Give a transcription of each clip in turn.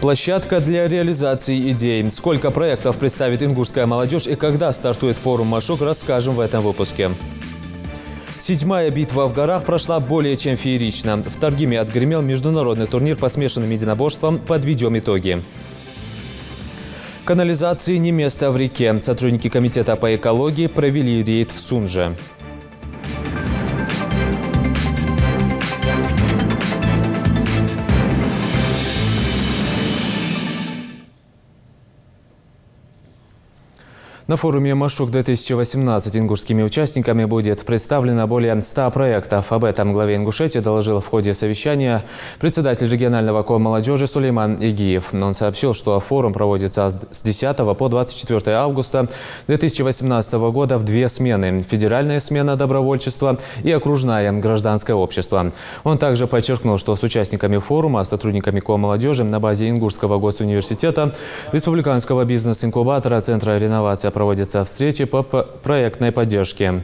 Площадка для реализации идей. Сколько проектов представит ингушская молодежь и когда стартует форум «Машук», расскажем в этом выпуске. 7-я битва в горах прошла более чем феерично. В Таргиме отгремел международный турнир по смешанным единоборствам. Подведем итоги. Канализации не место в реке. Сотрудники комитета по экологии провели рейд в Сунже. На форуме «Машук-2018» ингушскими участниками будет представлено более 100 проектов. Об этом главе Ингушетии доложил в ходе совещания председатель регионального кома молодежи Сулейман Игиев. Он сообщил, что форум проводится с 10 по 24 августа 2018 года в 2 смены – федеральная смена добровольчества и окружная гражданское общество. Он также подчеркнул, что с участниками форума, сотрудниками кома молодежи на базе Ингушского госуниверситета, Республиканского бизнес-инкубатора, Центра реновации проводятся встречи по проектной поддержке.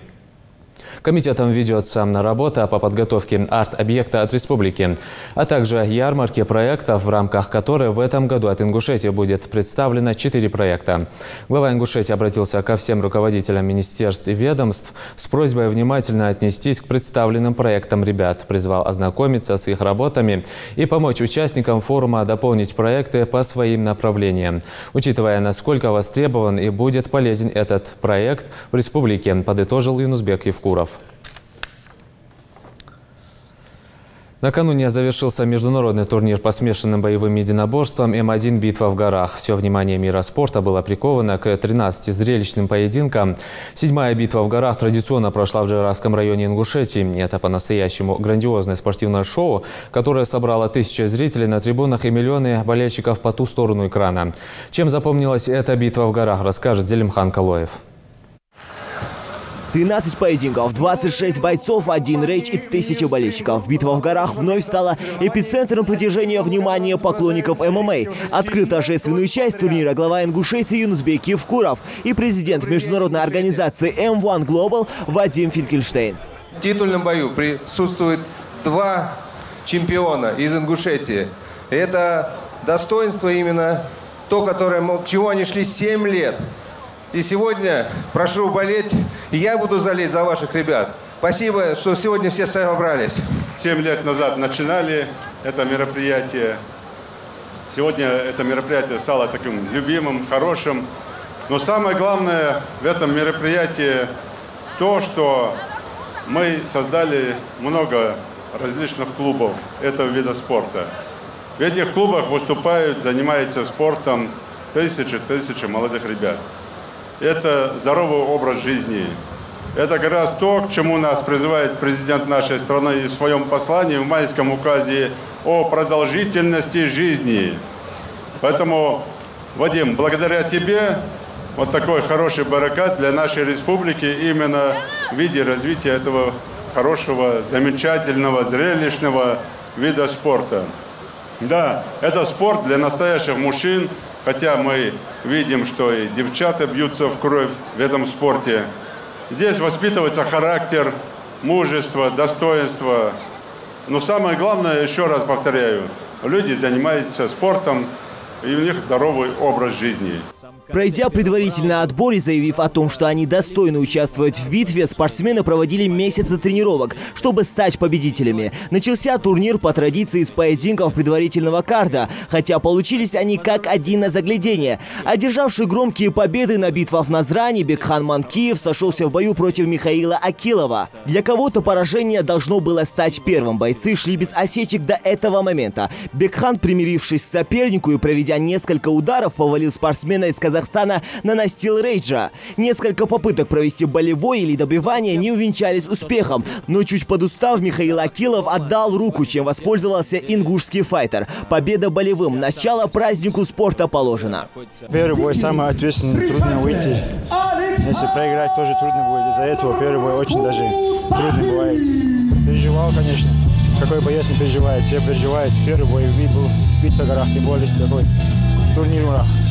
Комитетом ведется работа по подготовке арт-объекта от республики, а также ярмарки проектов, в рамках которой в этом году от Ингушетии будет представлено 4 проекта. Глава Ингушетии обратился ко всем руководителям министерств и ведомств с просьбой внимательно отнестись к представленным проектам ребят, призвал ознакомиться с их работами и помочь участникам форума дополнить проекты по своим направлениям, учитывая, насколько востребован и будет полезен этот проект в республике, подытожил Юнусбек Евкуров. Накануне завершился международный турнир по смешанным боевым единоборствам М1 «Битва в горах». Все внимание мира спорта было приковано к 13 зрелищным поединкам. 7-я битва в горах традиционно прошла в Джайрасском районе Ингушетии. Это по-настоящему грандиозное спортивное шоу, которое собрало тысячи зрителей на трибунах и миллионы болельщиков по ту сторону экрана. Чем запомнилась эта битва в горах, расскажет Зелимхан Калоев. 13 поединков, 26 бойцов, 1 рейдж и 1000 болельщиков. Битва в горах вновь стала эпицентром притяжения внимания поклонников ММА. Открыл торжественную часть турнира глава Ингушетии Юнусбек Евкуров и президент международной организации M1 Global Вадим Финкельштейн. В титульном бою присутствует 2 чемпиона из Ингушетии. Это достоинство именно то, к чему они шли 7 лет. И сегодня прошу болеть, и я буду залить за ваших ребят. Спасибо, что сегодня все собрались. 7 лет назад начинали это мероприятие. Сегодня это мероприятие стало таким любимым, хорошим. Но самое главное в этом мероприятии то, что мы создали много различных клубов этого вида спорта. В этих клубах выступают, занимаются спортом тысячи молодых ребят. Это здоровый образ жизни. Это как раз то, к чему нас призывает президент нашей страны в своем послании в майском указе о продолжительности жизни. Поэтому, Вадим, благодаря тебе вот такой хороший баракат для нашей республики именно в виде развития этого хорошего, замечательного, зрелищного вида спорта. Да, это спорт для настоящих мужчин. Хотя мы видим, что и девчата бьются в кровь в этом спорте. Здесь воспитывается характер, мужество, достоинство. Но самое главное, еще раз повторяю, люди занимаются спортом, и у них здоровый образ жизни. Пройдя предварительный отбор и заявив о том, что они достойны участвовать в битве, спортсмены проводили месяцы тренировок, чтобы стать победителями. Начался турнир по традиции с поединков предварительного карда, хотя получились они как один на заглядение. Одержавший громкие победы на битвах в Назране, Бекхан Манкиев сошелся в бою против Михаила Акилова. Для кого-то поражение должно было стать первым. Бойцы шли без осечек до этого момента. Бекхан, примирившись к сопернику и проведя несколько ударов, повалил спортсмена из Казахстана на настил рейджа. Несколько попыток провести болевой или добивание не увенчались успехом, но чуть подустав, Михаил Акилов отдал руку, чем воспользовался ингушский файтер. Победа болевым. Начало празднику спорта положено. Первый бой самый ответственный, трудно выйти. Если проиграть, тоже трудно будет. Из-за этого первый бой очень даже трудный бывает. Переживал, конечно. Какой боец не переживает, все переживают. Первый бой был битва в горах, тем более такой турнир,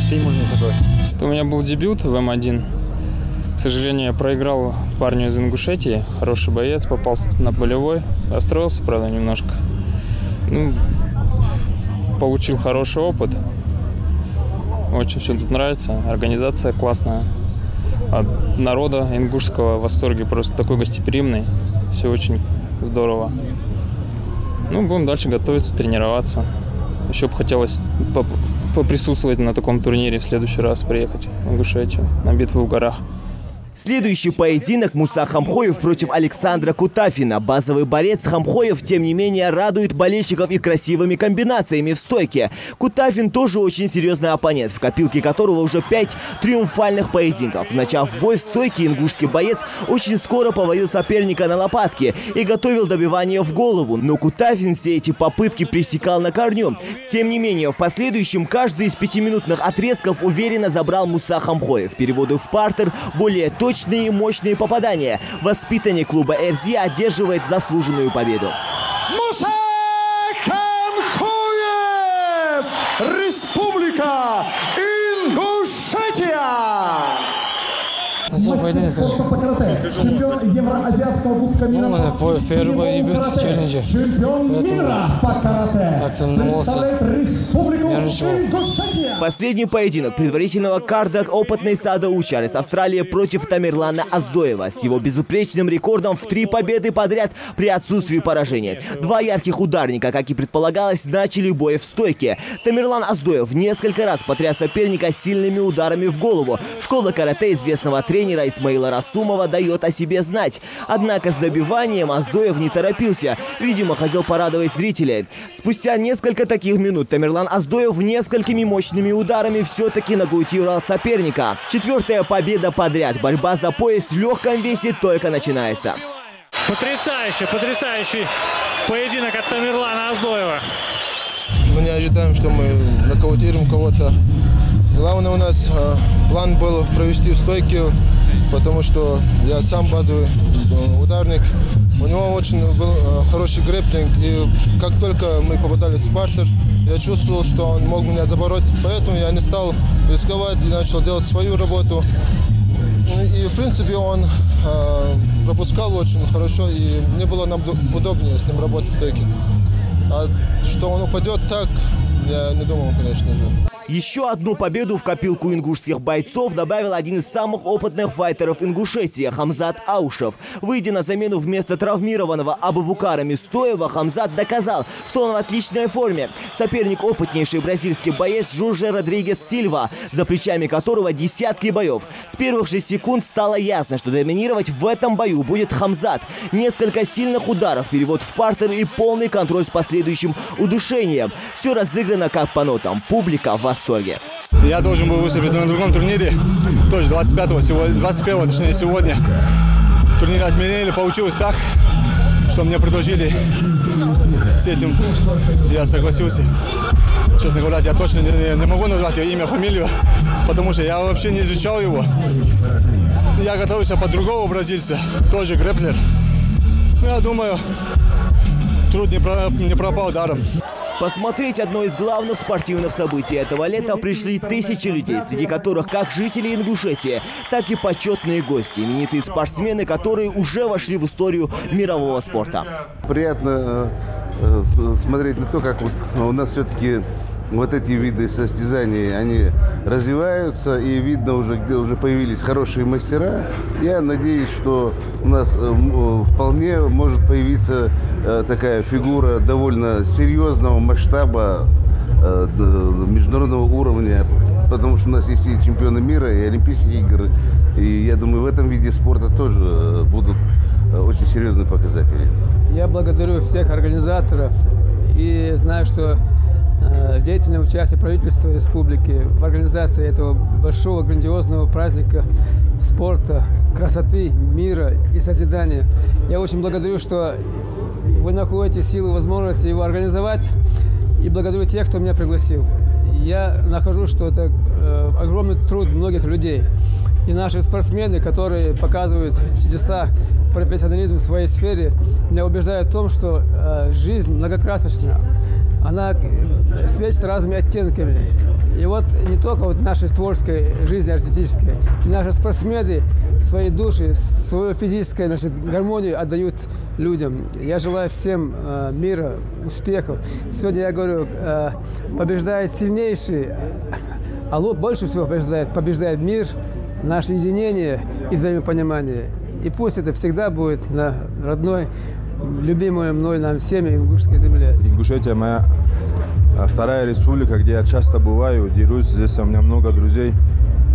стимульный такой. У меня был дебют в М1. К сожалению, я проиграл парню из Ингушетии. Хороший боец, попал на болевой. Расстроился, правда, немножко. Получил хороший опыт. Очень все тут нравится. Организация классная. От народа ингушского в восторге. Просто такой гостеприимный. Все очень здорово. Ну, будем дальше готовиться, тренироваться. Еще бы хотелось поприсутствовать на таком турнире, в следующий раз приехать в Ингушетию на битву в горах. Следующий поединок Муса Хамхоев против Александра Кутафина. Базовый борец Хамхоев, тем не менее, радует болельщиков и красивыми комбинациями в стойке. Кутафин тоже очень серьезный оппонент, в копилке которого уже 5 триумфальных поединков. Начав бой в стойке, ингушский боец очень скоро повалил соперника на лопатки и готовил добивание в голову. Но Кутафин все эти попытки пресекал на корню. Тем не менее, в последующем каждый из 5-минутных отрезков уверенно забрал Муса Хамхоев. Переводы в партер, более точные и мощные попадания. Воспитанник клуба РЗ одерживает заслуженную победу. Муса Хамхоев! Республика Ингушетия! Поединок, чемпион Евроазиатского кубка мира. Первый дебют в челленджи. Чемпион мира по карате. Представляет республику Ингушетия. Последний поединок предварительного карда опытной Сада Учарес Австралия против Тамерлана Аздоева. С его безупречным рекордом в 3 победы подряд при отсутствии поражения. 2 ярких ударника, как и предполагалось, начали бой в стойке. Тамерлан Аздоев несколько раз потряс соперника сильными ударами в голову. Школа карате известного тренера Исмаила Расумова дает о себе знать. Однако с добиванием Аздоев не торопился. Видимо, хотел порадовать зрителей. Спустя несколько таких минут Тамерлан Аздоев несколькими мощными ударами все-таки нокаутировал соперника. 4-я победа подряд. Борьба за пояс в легком весе только начинается. Потрясающий поединок от Тамерлана Аздоева. Мы не ожидаем, что мы нокаутируем кого-то. Главное, у нас план был провести в стойке, потому что я сам базовый ударник. У него очень был хороший грэпплинг, и как только мы попадались в партер, я чувствовал, что он мог меня забороть, поэтому я не стал рисковать и начал делать свою работу. И, в принципе, он пропускал очень хорошо, и мне было удобнее с ним работать в стойке. А что он упадет так, я не думал, конечно же. Еще одну победу в копилку ингушских бойцов добавил один из самых опытных файтеров Ингушетии – Хамзат Аушев. Выйдя на замену вместо травмированного Абубукара Мистоева, Хамзат доказал, что он в отличной форме. Соперник – опытнейший бразильский боец Жорже Родригес Сильва, за плечами которого десятки боев. С первых же секунд стало ясно, что доминировать в этом бою будет Хамзат. Несколько сильных ударов, перевод в партер и полный контроль с последующим удушением. Все разыграно как по нотам. Публика в восторге. Я должен был выступить на другом турнире, тоже 21-го сегодня. Турнир отменили, получилось так, что мне предложили с этим. Я согласился. Честно говоря, я точно не могу назвать его имя, фамилию, потому что я вообще не изучал его. Я готовился под другого бразильца, тоже грэпплер. Я думаю, труд не пропал даром. Посмотреть одно из главных спортивных событий этого лета пришли тысячи людей, среди которых как жители Ингушетии, так и почетные гости, именитые спортсмены, которые уже вошли в историю мирового спорта. Приятно смотреть на то, как вот у нас все-таки вот эти виды состязаний, они развиваются, и видно уже, где уже появились хорошие мастера. Я надеюсь, что у нас вполне может появиться такая фигура довольно серьезного масштаба, международного уровня, потому что у нас есть и чемпионы мира, и Олимпийские игры. И я думаю, в этом виде спорта тоже будут очень серьезные показатели. Я благодарю всех организаторов и знаю, что деятельное участие правительства республики в организации этого большого грандиозного праздника спорта, красоты, мира и созидания. Я очень благодарю, что вы находите силы и возможности его организовать, и благодарю тех, кто меня пригласил. Я нахожу, что это огромный труд многих людей. И наши спортсмены, которые показывают чудеса профессионализма в своей сфере, меня убеждают в том, что жизнь многокрасочна. Она светит разными оттенками. И вот не только вот нашей творческой жизни артистической, наши спортсмены свои души, свою физическую гармонию отдают людям. Я желаю всем мира, успехов. Сегодня я говорю, побеждает сильнейший, А больше всего побеждает мир, наше единение и взаимопонимание. И пусть это всегда будет на родной, любимой мной нам всеми ингушской земле. Ингушетия моя вторая республика, где я часто бываю, дерусь. Здесь у меня много друзей.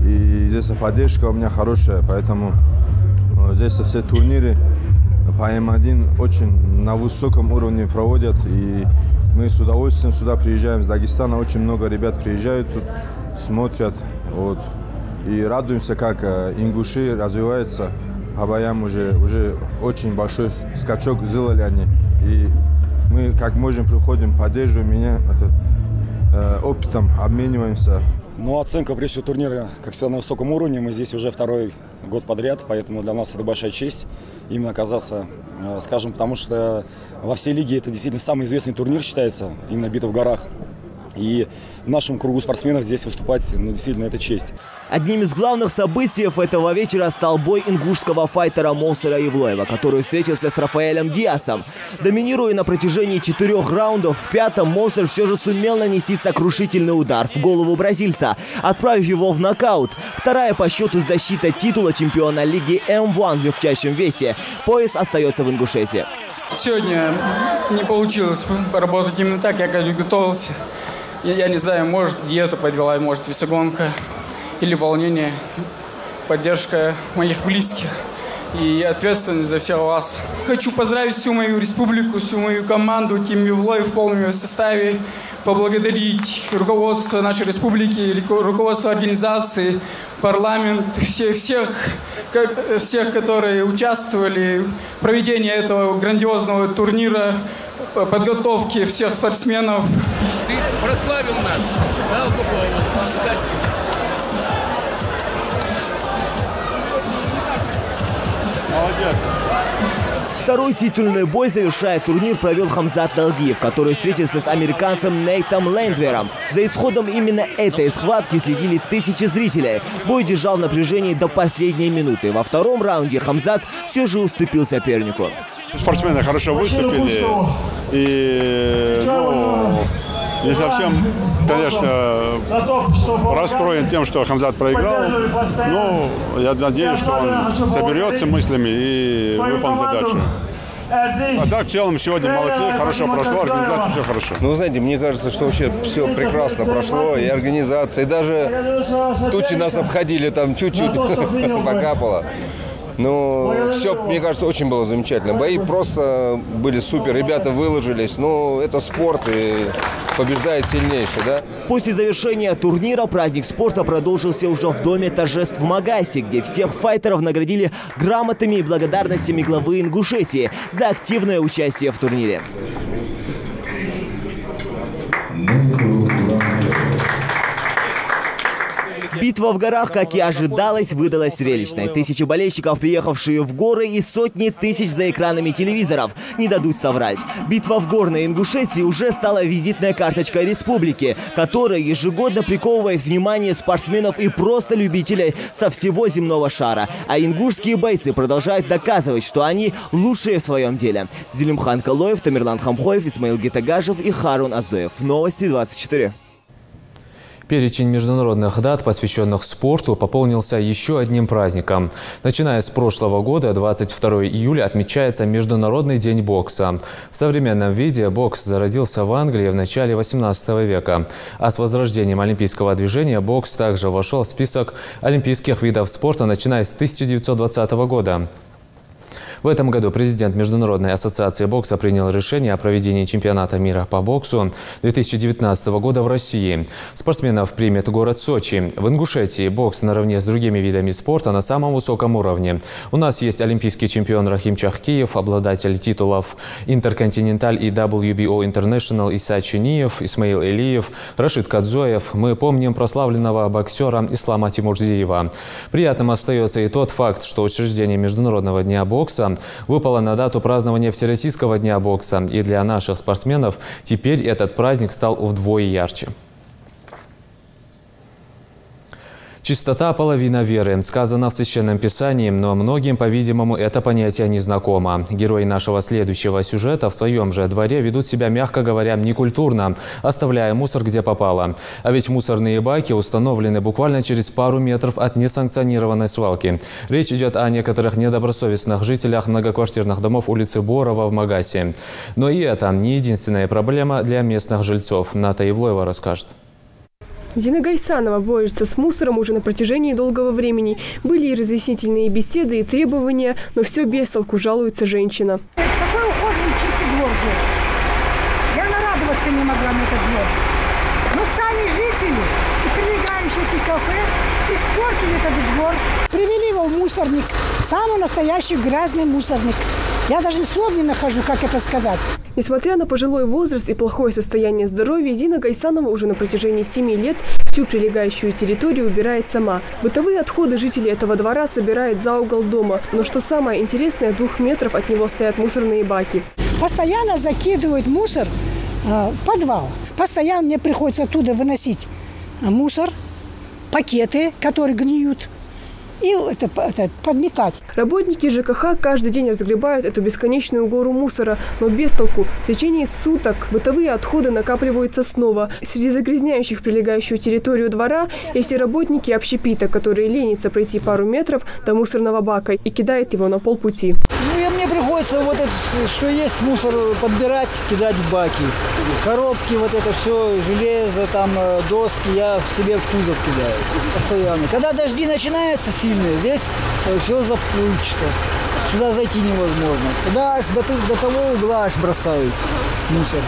И здесь поддержка у меня хорошая. Поэтому здесь все турниры по М1 очень на высоком уровне проводят. И мы с удовольствием сюда приезжаем. С Дагестана очень много ребят приезжают тут, смотрят. Вот. И радуемся, как ингуши развиваются. По боям уже очень большой скачок сделали они. И мы как можем приходим, поддерживаем меня, опытом обмениваемся. Ну, оценка, прежде всего, турнира, как всегда, на высоком уровне. Мы здесь уже второй год подряд, поэтому для нас это большая честь именно оказаться, скажем, потому что во всей лиге это действительно самый известный турнир считается, именно «Битва в горах». И в нашем кругу спортсменов здесь выступать, ну, действительно, это честь. Одним из главных событий этого вечера стал бой ингушского файтера Мосера Евлоева, который встретился с Рафаэлем Диасом. Доминируя на протяжении 4 раундов, в 5-м Мосер все же сумел нанести сокрушительный удар в голову бразильца, отправив его в нокаут. Вторая по счету защита титула чемпиона лиги М1 в легчайшем весе. Пояс остается в Ингушетии. Сегодня не получилось поработать именно так, я готовился. Я не знаю, может, диета подвела, может, весогонка или волнение, поддержка моих близких и ответственность за всех вас. Хочу поздравить всю мою республику, всю мою команду, Тим Евлоев в полном составе, поблагодарить руководство нашей республики, руководство организации, парламент, всех, которые участвовали в проведении этого грандиозного турнира, подготовки всех спортсменов. Ты прославил нас, дал Дубову. Молодец. Второй титульный бой, завершая турнир, провел Хамзат Далгиев, который встретился с американцем Нейтом Лендвером. За исходом именно этой схватки следили тысячи зрителей. Бой держал в напряжении до последней минуты. Во втором раунде Хамзат все же уступил сопернику. Спортсмены хорошо выступили. И не совсем, конечно, расстроен тем, что Хамзат проиграл. Но я надеюсь, что он соберется мыслями и выполнит задачу. А так, в целом, сегодня молодцы, хорошо прошло, организация, все хорошо. Ну, вы знаете, мне кажется, что вообще все прекрасно прошло, и организация, и даже тучи нас обходили, там чуть-чуть покапало. Ну, все, мне кажется, очень было замечательно. Бои просто были супер, ребята выложились. Ну, это спорт, и побеждает сильнейший, да? После завершения турнира праздник спорта продолжился уже в Доме торжеств в Магасе, где всех файтеров наградили грамотами и благодарностями главы Ингушетии за активное участие в турнире. Битва в горах, как и ожидалось, выдалась зрелищной. Тысячи болельщиков, приехавшие в горы, и сотни тысяч за экранами телевизоров не дадут соврать. Битва в горной Ингушетии уже стала визитной карточкой республики, которая ежегодно приковывает внимание спортсменов и просто любителей со всего земного шара. А ингушские бойцы продолжают доказывать, что они лучшие в своем деле. Зелимхан Калоев, Тамерлан Хамхоев, Исмаил Гетагажев и Харун Аздоев. Новости 24. Перечень международных дат, посвященных спорту, пополнился еще одним праздником. Начиная с прошлого года, 22 июля, отмечается Международный день бокса. В современном виде бокс зародился в Англии в начале 18 века. А с возрождением олимпийского движения бокс также вошел в список олимпийских видов спорта, начиная с 1920 года. В этом году президент Международной ассоциации бокса принял решение о проведении чемпионата мира по боксу 2019 года в России. Спортсменов примет город Сочи. В Ингушетии бокс наравне с другими видами спорта на самом высоком уровне. У нас есть олимпийский чемпион Рахим Чахкиев, обладатель титулов Интерконтиненталь и WBO International Иса Чуниев, Исмаил Элиев, Рашид Кадзоев. Мы помним прославленного боксера Ислама Тимурзиева. Приятным остается и тот факт, что учреждение Международного дня бокса выпало на дату празднования Всероссийского дня бокса. И для наших спортсменов теперь этот праздник стал вдвое ярче. Чистота – половина веры. Сказано в Священном Писании, но многим, по-видимому, это понятие не знакомо. Герои нашего следующего сюжета в своем же дворе ведут себя, мягко говоря, некультурно, оставляя мусор где попало. А ведь мусорные баки установлены буквально через пару метров от несанкционированной свалки. Речь идет о некоторых недобросовестных жителях многоквартирных домов улицы Борова в Магасе. Но и это не единственная проблема для местных жильцов. Ната Ивлоева расскажет. Дина Гайсанова борется с мусором уже на протяжении долгого времени. Были и разъяснительные беседы, и требования, но все без толку, жалуется женщина. Какой ухоженный чистый двор был. Я нарадоваться не могла на этот двор. Но сами жители и прилегающие эти кафе испортили этот двор. Привели его в мусорник. Самый настоящий грязный мусорник. Я даже слов не нахожу, как это сказать. Несмотря на пожилой возраст и плохое состояние здоровья, Дина Гайсанова уже на протяжении 7 лет всю прилегающую территорию убирает сама. Бытовые отходы жителей этого двора собирает за угол дома. Но что самое интересное, 2 метров от него стоят мусорные баки. Постоянно закидывают мусор в подвал. Постоянно мне приходится оттуда выносить мусор, пакеты, которые гниют. И это подметать. Работники ЖКХ каждый день разгребают эту бесконечную гору мусора, но без толку. В течение суток бытовые отходы накапливаются снова. Среди загрязняющих прилегающую территорию двора есть и работники общепита, которые ленятся пройти пару метров до мусорного бака и кидают его на полпути. Мне приходится вот это, что есть мусор, подбирать, кидать в баки. Коробки, вот это все, железо, там, доски я себе в кузов кидаю постоянно. Когда дожди начинаются сильные, здесь все заплывчато. Сюда зайти невозможно. Туда аж до того угла аж бросают мусор.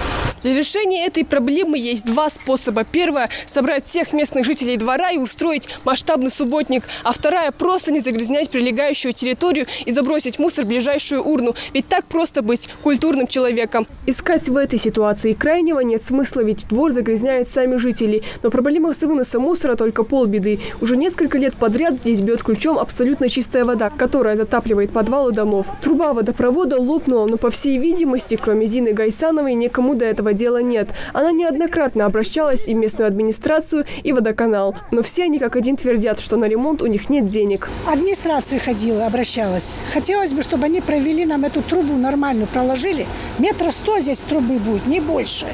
Для решения этой проблемы есть 2 способа. Первое – собрать всех местных жителей двора и устроить масштабный субботник. А вторая – просто не загрязнять прилегающую территорию и забросить мусор в ближайшую урну. Ведь так просто быть культурным человеком. Искать в этой ситуации крайнего нет смысла, ведь двор загрязняют сами жители. Но проблема с выносом мусора только полбеды. Уже несколько лет подряд здесь бьет ключом абсолютно чистая вода, которая затапливает подвалы домов. Труба водопровода лопнула, но, по всей видимости, кроме Дины Гайсановой, никому до этого дела нет. Она неоднократно обращалась и в местную администрацию, и в водоканал. Но все они как один твердят, что на ремонт у них нет денег. Администрация ходила, обращалась. Хотелось бы, чтобы они провели нам эту трубу нормальную, проложили. 100 метров здесь трубы будет, не больше.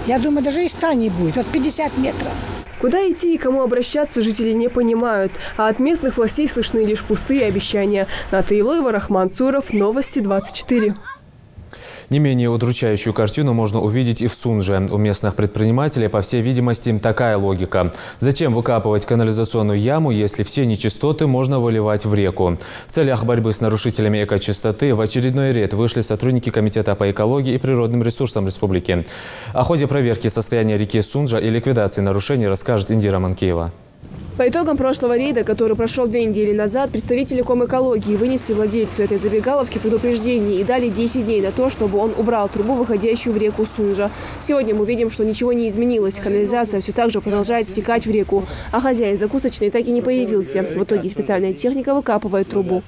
Я думаю, даже и 100 не будет, вот 50 метров. Куда идти и кому обращаться, жители не понимают. А от местных властей слышны лишь пустые обещания. Ната Ивлоева, Рахман Цуров, Новости 24. Не менее удручающую картину можно увидеть и в Сунже. У местных предпринимателей, по всей видимости, такая логика. Зачем выкапывать канализационную яму, если все нечистоты можно выливать в реку? В целях борьбы с нарушителями экочистоты в очередной рейд вышли сотрудники Комитета по экологии и природным ресурсам республики. О ходе проверки состояния реки Сунжа и ликвидации нарушений расскажет Индира Манкеева. По итогам прошлого рейда, который прошел 2 недели назад, представители Комэкологии вынесли владельцу этой забегаловки предупреждение и дали 10 дней на то, чтобы он убрал трубу, выходящую в реку Сунжа. Сегодня мы видим, что ничего не изменилось. Канализация все так же продолжает стекать в реку. А хозяин закусочной так и не появился. В итоге специальная техника выкапывает трубу.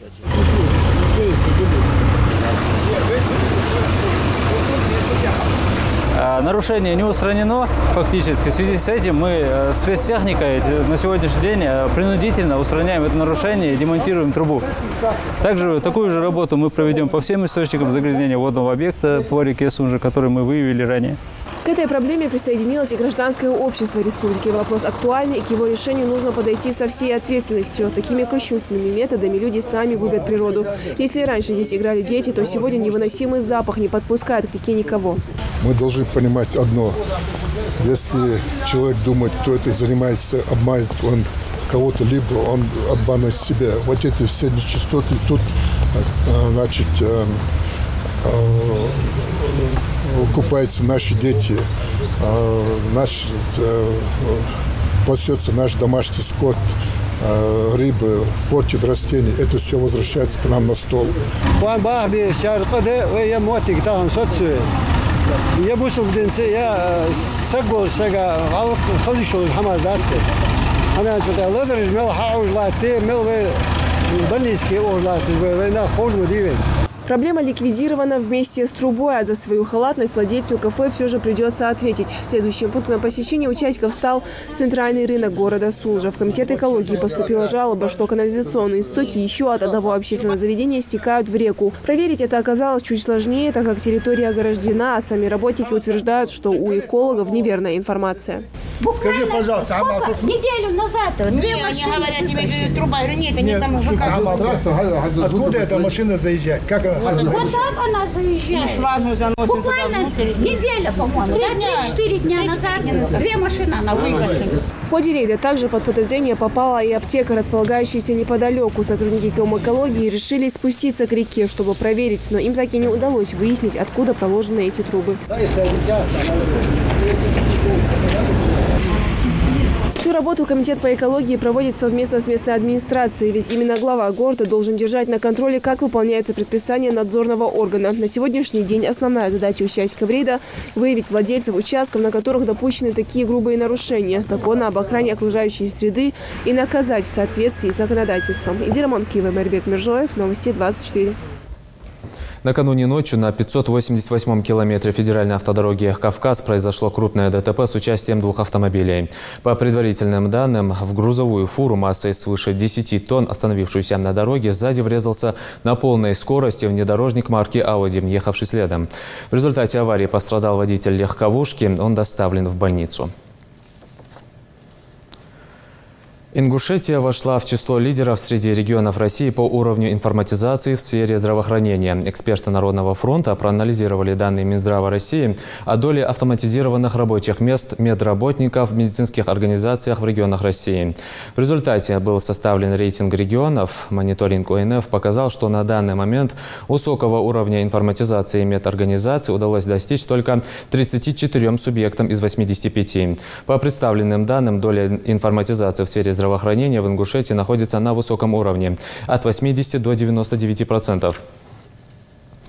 Нарушение не устранено фактически. В связи с этим мы спецтехникой на сегодняшний день принудительно устраняем это нарушение и демонтируем трубу. Также такую же работу мы проведем по всем источникам загрязнения водного объекта по реке Сунжа, который мы выявили ранее. К этой проблеме присоединилось и гражданское общество республики. Вопрос актуальный, и к его решению нужно подойти со всей ответственностью. Такими кощунственными методами люди сами губят природу. Если раньше здесь играли дети, то сегодня невыносимый запах не подпускает к реке никого. Мы должны понимать одно. Если человек думает, кто это занимается, обманет он кого-то, либо он обманывает себя. Вот эти все нечистоты тут, значит, купаются наши дети, значит, пасется наш домашний скот, рыбы, портит растения. Это все возвращается к нам на стол. Проблема ликвидирована вместе с трубой, а за свою халатность владельцу кафе все же придется ответить. Следующим пунктом посещения участников стал центральный рынок города Сулжа. В комитет экологии поступила жалоба, что канализационные стоки еще от одного общественного заведения стекают в реку. Проверить это оказалось чуть сложнее, так как территория ограждена, а сами работники утверждают, что у экологов неверная информация. Скажи, пожалуйста, сколько? Неделю назад две машины. Они говорят, тебе труба. Я говорю, нет, они там выкажут. Откуда эта машина заезжает? Как она? Вот так она заезжает. Буквально неделя, по-моему. 3-4 дня назад две машины она выкатила. В ходе рейда также под подозрение попала и аптека, располагающаяся неподалеку. Сотрудники экологии решили спуститься к реке, чтобы проверить, но им так и не удалось выяснить, откуда проложены эти трубы. Всю работу комитет по экологии проводит совместно с местной администрацией, ведь именно глава города должен держать на контроле, как выполняется предписание надзорного органа. На сегодняшний день основная задача участников рейда – выявить владельцев участков, на которых допущены такие грубые нарушения закона об охране окружающей среды, и наказать в соответствии с законодательством. Идира Монкиева, Марбек Мержоев, Новости 24. Накануне ночью на 588-м километре федеральной автодороги «Кавказ» произошло крупное ДТП с участием двух автомобилей. По предварительным данным, в грузовую фуру массой свыше 10 тонн, остановившуюся на дороге, сзади врезался на полной скорости внедорожник марки «Ауди», ехавший следом. В результате аварии пострадал водитель легковушки, он доставлен в больницу. Ингушетия вошла в число лидеров среди регионов России по уровню информатизации в сфере здравоохранения. Эксперты Народного фронта проанализировали данные Минздрава России о доле автоматизированных рабочих мест медработников в медицинских организациях в регионах России. В результате был составлен рейтинг регионов. Мониторинг ОНФ показал, что на данный момент высокого уровня информатизации медорганизаций удалось достичь только 34 субъектам из 85. По представленным данным, доля информатизации в сфере здравоохранения в Ингушетии находится на высоком уровне – от 80 до 99%.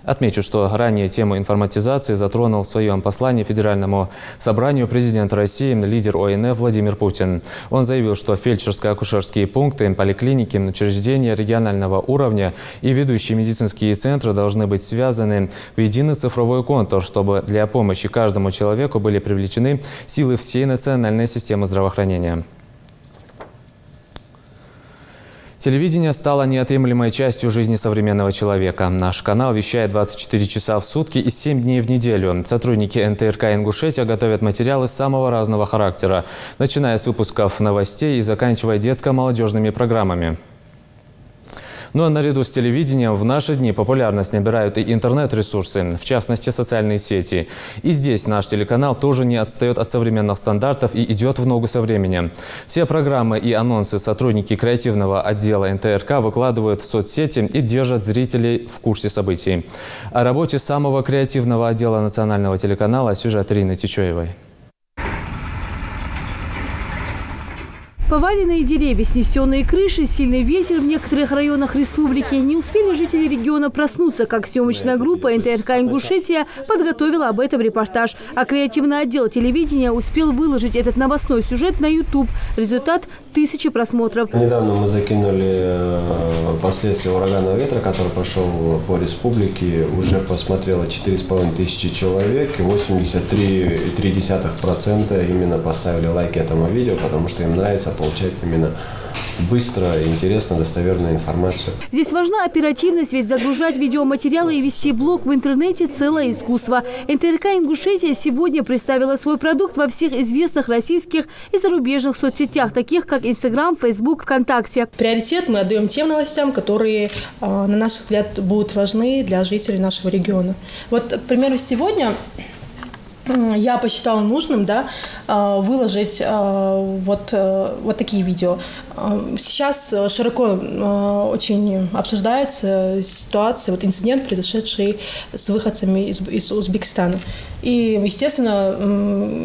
Отмечу, что ранее тему информатизации затронул в своем послании Федеральному собранию президент России, лидер ОНФ Владимир Путин. Он заявил, что фельдшерско-акушерские пункты, поликлиники, учреждения регионального уровня и ведущие медицинские центры должны быть связаны в единый цифровой контур, чтобы для помощи каждому человеку были привлечены силы всей национальной системы здравоохранения. Телевидение стало неотъемлемой частью жизни современного человека. Наш канал вещает 24 часа в сутки и 7 дней в неделю. Сотрудники НТРК Ингушетия готовят материалы самого разного характера, начиная с выпусков новостей и заканчивая детско-молодежными программами. Ну а наряду с телевидением в наши дни популярность набирают и интернет-ресурсы, в частности социальные сети. И здесь наш телеканал тоже не отстает от современных стандартов и идет в ногу со временем. Все программы и анонсы сотрудники креативного отдела НТРК выкладывают в соцсети и держат зрителей в курсе событий. О работе самого креативного отдела национального телеканала сюжет Ирины Тичоевой. Поваленные деревья, снесенные крыши, сильный ветер в некоторых районах республики. Не успели жители региона проснуться, как съемочная группа НТРК Ингушетия подготовила об этом репортаж. А креативный отдел телевидения успел выложить этот новостной сюжет на YouTube. Результат – 1000 просмотров. Недавно мы закинули последствия ураганного ветра, который прошел по республике. Уже посмотрело 4500 человек, и 83,3% именно поставили лайки этому видео, потому что им нравится получать именно быстро, интересно, достоверную информацию. Здесь важна оперативность, ведь загружать видеоматериалы и вести блог в интернете – целое искусство. НТРК Ингушетия сегодня представила свой продукт во всех известных российских и зарубежных соцсетях, таких как Instagram, Facebook, ВКонтакте. Приоритет мы отдаем тем новостям, которые, на наш взгляд, будут важны для жителей нашего региона. Вот, к примеру, сегодня я посчитала нужным, выложить вот такие видео. Сейчас широко очень обсуждается ситуация, инцидент, произошедший с выходцами из Узбекистана. И, естественно,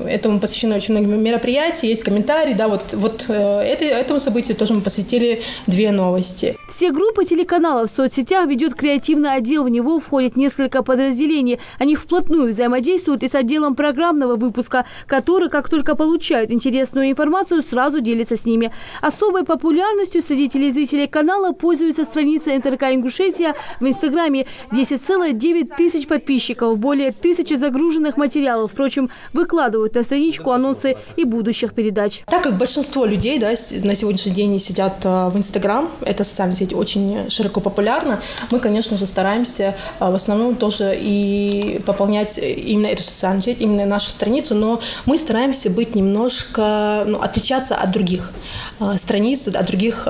этому посвящено очень много мероприятий, есть комментарии. Этому событию тоже мы посвятили 2 новости. Все группы телеканалов в соцсетях ведет креативный отдел. В него входит несколько подразделений. Они вплотную взаимодействуют и с отделом программного выпуска, который, как только получают интересную информацию, сразу делится с ними. Особой Особой популярностью среди телезрителей канала пользуется страница НТРК «Ингушетия» в Инстаграме. 10,9 тысяч подписчиков, более 1000 загруженных материалов. Впрочем, выкладывают на страничку анонсы и будущих передач. Так как большинство людей на сегодняшний день сидят в Инстаграм, эта социальная сеть очень широко популярна, мы, конечно же, стараемся в основном тоже и пополнять именно эту социальную сеть, именно нашу страницу, но мы стараемся быть немножко, отличаться от других страниц, от других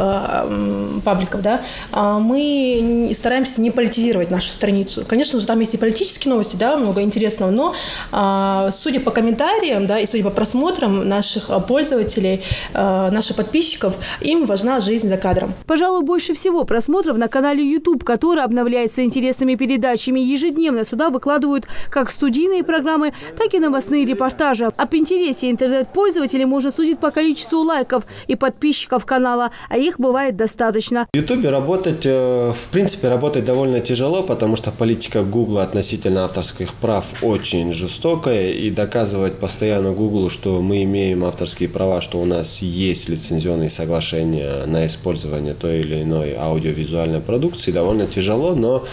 пабликов. Да? Мы стараемся не политизировать нашу страницу. Конечно же, там есть и политические новости, да, много интересного, но судя по комментариям, да, и судя по просмотрам наших пользователей, наших подписчиков, им важна жизнь за кадром. Пожалуй, больше всего просмотров на канале YouTube, который обновляется интересными передачами. Ежедневно сюда выкладывают как студийные программы, так и новостные репортажи. Об интересе интернет-пользователей можно судить по количеству лайков и подписчиков канала, а их бывает достаточно. В YouTube работать, в принципе, работать довольно тяжело, потому что политика Google относительно авторских прав очень жестокая, и доказывать постоянно Google, что мы имеем авторские права, что у нас есть лицензионные соглашения на использование той или иной аудиовизуальной продукции, довольно тяжело, но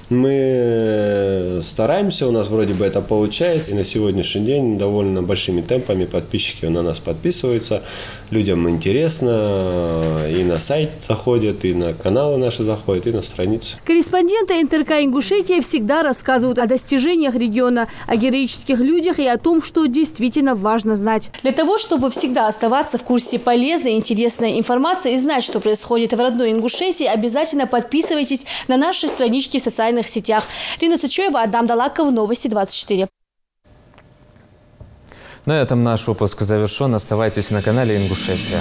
мы стараемся, у нас вроде бы это получается. И на сегодняшний день довольно большими темпами подписчики на нас подписываются. Людям интересно, и на сайт заходят, и на каналы наши заходят, и на страницы. Корреспонденты НТРК «Ингушетия» всегда рассказывают о достижениях региона, о героических людях и о том, что действительно важно знать. Для того, чтобы всегда оставаться в курсе полезной и интересной информации и знать, что происходит в родной Ингушетии, обязательно подписывайтесь на наши странички в социальных сетях. Рина Сычева, Адам Далаков, Новости 24. На этом наш выпуск завершен. Оставайтесь на канале «Ингушетия».